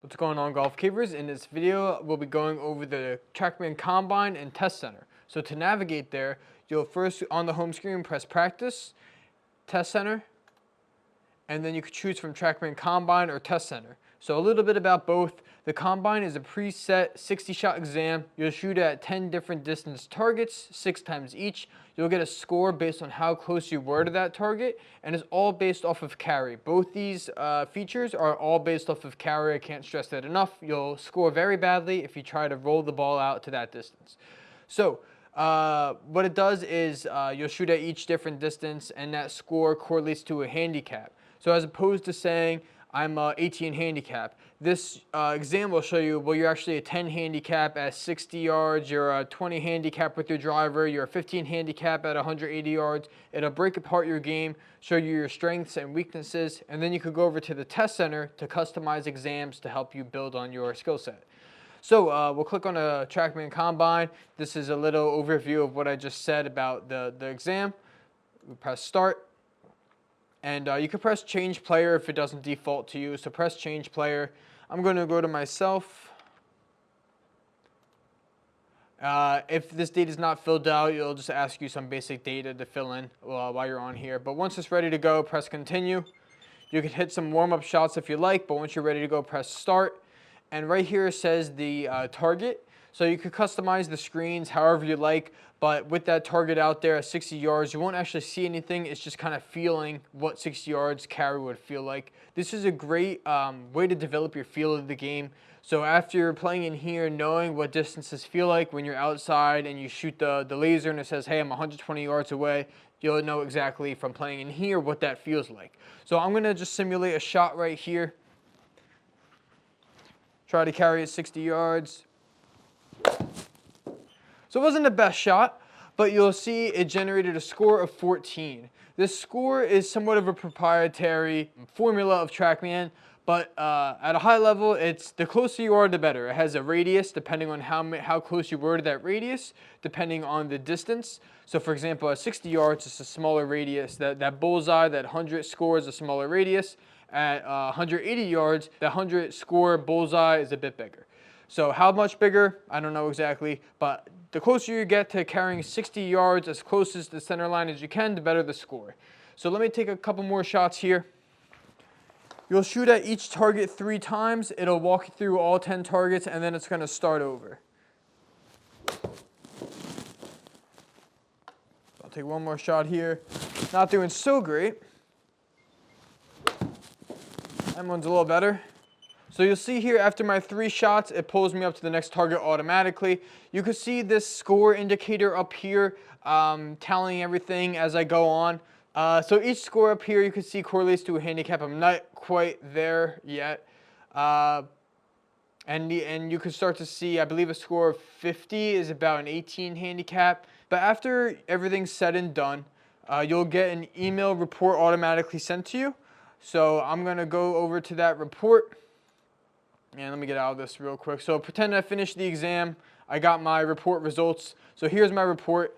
What's going on, golf cavers? In this video, we'll be going over the TrackMan Combine and Test Center. So to navigate there, you'll first on the home screen press Practice, Test Center, and then you could choose from TrackMan Combine or Test Center. So a little bit about both. The Combine is a preset 60-shot exam. You'll shoot at 10 different distance targets, 6 times each. You'll get a score based on how close you were to that target, and it's all based off of carry. Both these features are all based off of carry. I can't stress that enough. You'll score very badly if you try to roll the ball out to that distance. So what it does is you'll shoot at each different distance, and that score correlates to a handicap. So as opposed to saying, I'm 18 handicap. This exam will show you, well, you're actually a 10 handicap at 60 yards, you're a 20 handicap with your driver, you're a 15 handicap at 180 yards. It'll break apart your game, show you your strengths and weaknesses, and then you could go over to the Test Center to customize exams to help you build on your skill set. So we'll click on a TrackMan Combine. This is a little overview of what I just said about the exam. We press Start. And you can press change player if it doesn't default to you. So press change player. I'm going to go to myself. If this data is not filled out, it'll just ask you some basic data to fill in while you're on here. But once it's ready to go, press continue. You can hit some warm-up shots if you like, but once you're ready to go, press start. And right here it says the target. So you could customize the screens however you like, but with that target out there at 60 yards, you won't actually see anything. It's just kind of feeling what 60 yards carry would feel like. This is a great way to develop your feel of the game. So after you're playing in here, knowing what distances feel like when you're outside and you shoot the laser and it says, hey, I'm 120 yards away, you'll know exactly from playing in here what that feels like. So I'm going to just simulate a shot right here. Try to carry it 60 yards. So it wasn't the best shot, but you'll see it generated a score of 14. This score is somewhat of a proprietary formula of TrackMan, but at a high level, it's the closer you are, the better. It has a radius depending on how close you were to that radius, depending on the distance. So for example, at 60 yards, it's a smaller radius. That bullseye, that 100 score is a smaller radius. At 180 yards, the 100 score bullseye is a bit bigger. So how much bigger? I don't know exactly, but the closer you get to carrying 60 yards as close as the center line as you can, the better the score. So let me take a couple more shots here. You'll shoot at each target 3 times. It'll walk you through all 10 targets, and then it's going to start over. I'll take one more shot here. Not doing so great. That one's a little better. So you'll see here after my 3 shots, it pulls me up to the next target automatically. You can see this score indicator up here tallying everything as I go on. So each score up here you can see correlates to a handicap. I'm not quite there yet. And you can start to see, I believe a score of 50 is about an 18 handicap. But after everything's said and done, you'll get an email report automatically sent to you. So I'm going to go over to that report. And let me get out of this real quick. So pretend I finished the exam. I got my report results. So here's my report.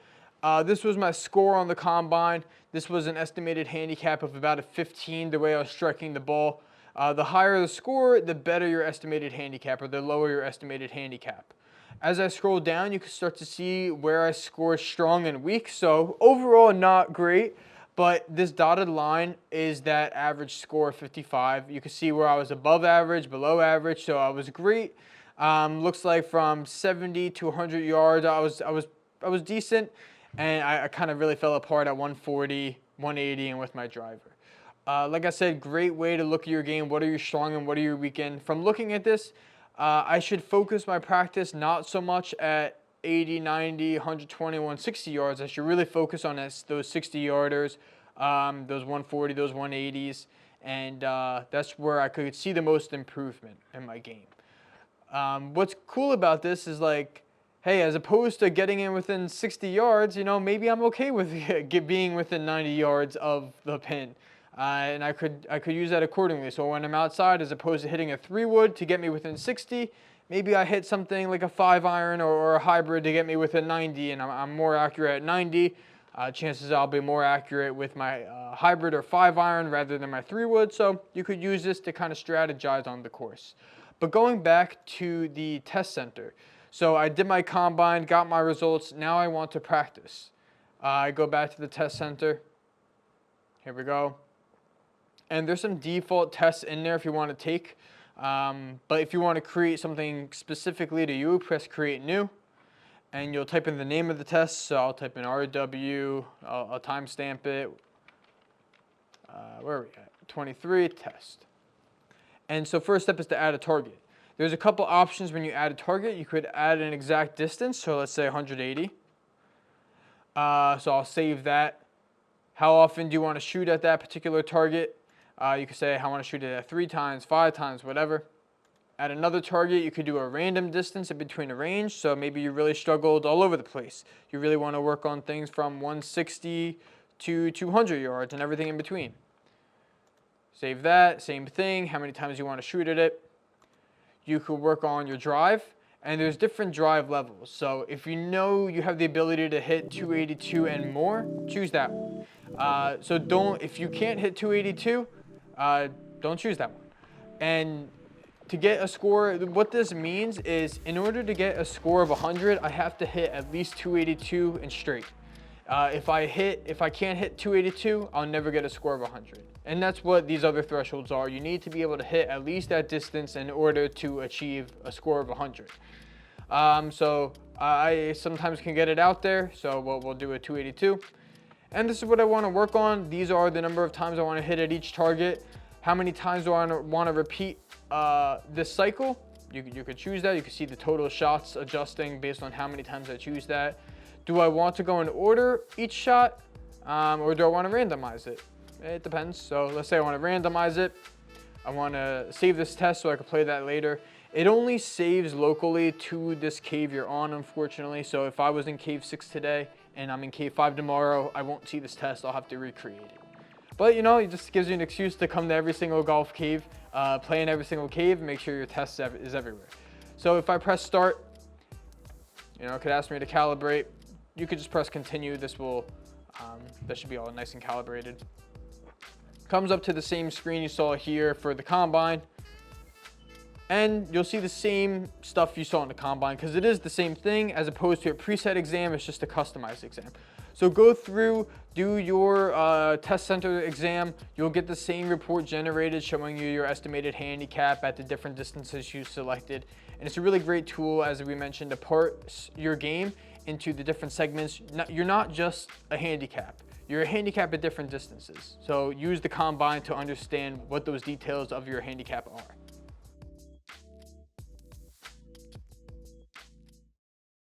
This was my score on the Combine. This was an estimated handicap of about a 15 the way I was striking the ball. The higher the score, the better your estimated handicap, or the lower your estimated handicap. As I scroll down, you can start to see where I score strong and weak. So overall, not great. But this dotted line is that average score of 55. You can see where I was above average, below average, so I was great. Looks like from 70 to 100 yards, I was decent, and I kind of really fell apart at 140, 180, and with my driver. Like I said, great way to look at your game. What are you strong and what are you weak in? From looking at this, I should focus my practice not so much at 80, 90, 120, 160 yards. I should really focus on those 60 yarders, those 140, those 180s, and that's where I could see the most improvement in my game. What's cool about this is like, hey, as opposed to getting in within 60 yards, you know, maybe I'm okay with being within 90 yards of the pin. And I could use that accordingly. So when I'm outside, as opposed to hitting a 3-wood to get me within 60, maybe I hit something like a 5-iron or a hybrid to get me within 90, and I'm more accurate at 90. Chances I'll be more accurate with my hybrid or 5-iron rather than my 3-wood. So you could use this to kind of strategize on the course. But going back to the test center. So I did my combine, got my results. Now I want to practice. I go back to the test center. Here we go. And there's some default tests in there if you want to take. But if you want to create something specifically to you, press create new. And you'll type in the name of the test. So I'll type in RW. I'll timestamp it. Where are we at? 23 test. And so first step is to add a target. There's a couple options when you add a target. You could add an exact distance. So let's say 180. So I'll save that. How often do you want to shoot at that particular target? You could say I want to shoot it at 3 times, 5 times, whatever. At another target, you could do a random distance in between a range. So maybe you really struggled all over the place. You really want to work on things from 160 to 200 yards and everything in between. Save that, same thing, how many times you want to shoot at it. You could work on your drive, and there's different drive levels. So if you know you have the ability to hit 282 and more, choose that one. If you can't hit 282, don't choose that one. And to get a score, what this means is in order to get a score of 100, I have to hit at least 282 and straight. If I can't hit 282, I'll never get a score of 100. And that's what these other thresholds are. You need to be able to hit at least that distance in order to achieve a score of 100. So I sometimes can get it out there, so we'll do a 282. And this is what I want to work on. These are the number of times I want to hit at each target. How many times do I want to repeat this cycle? You could choose that. You can see the total shots adjusting based on how many times I choose that. Do I want to go in order each shot, or do I want to randomize it? It depends. So let's say I want to randomize it. I want to save this test so I can play that later. It only saves locally to this cave you're on, unfortunately. So if I was in cave 6 today and I'm in cave 5 tomorrow, I won't see this test. I'll have to recreate it. But it just gives you an excuse to come to every single golf cave, play in every single cave, and make sure your test is everywhere. So if I press start, it could ask me to calibrate. You could just press continue. This should be all nice and calibrated. Comes up to the same screen you saw here for the combine. And you'll see the same stuff you saw in the combine because it is the same thing as opposed to a preset exam. It's just a customized exam. So go through, do your test center exam. You'll get the same report generated showing you your estimated handicap at the different distances you selected. And it's a really great tool, as we mentioned, to parse your game into the different segments. You're not just a handicap. You're a handicap at different distances. So use the combine to understand what those details of your handicap are.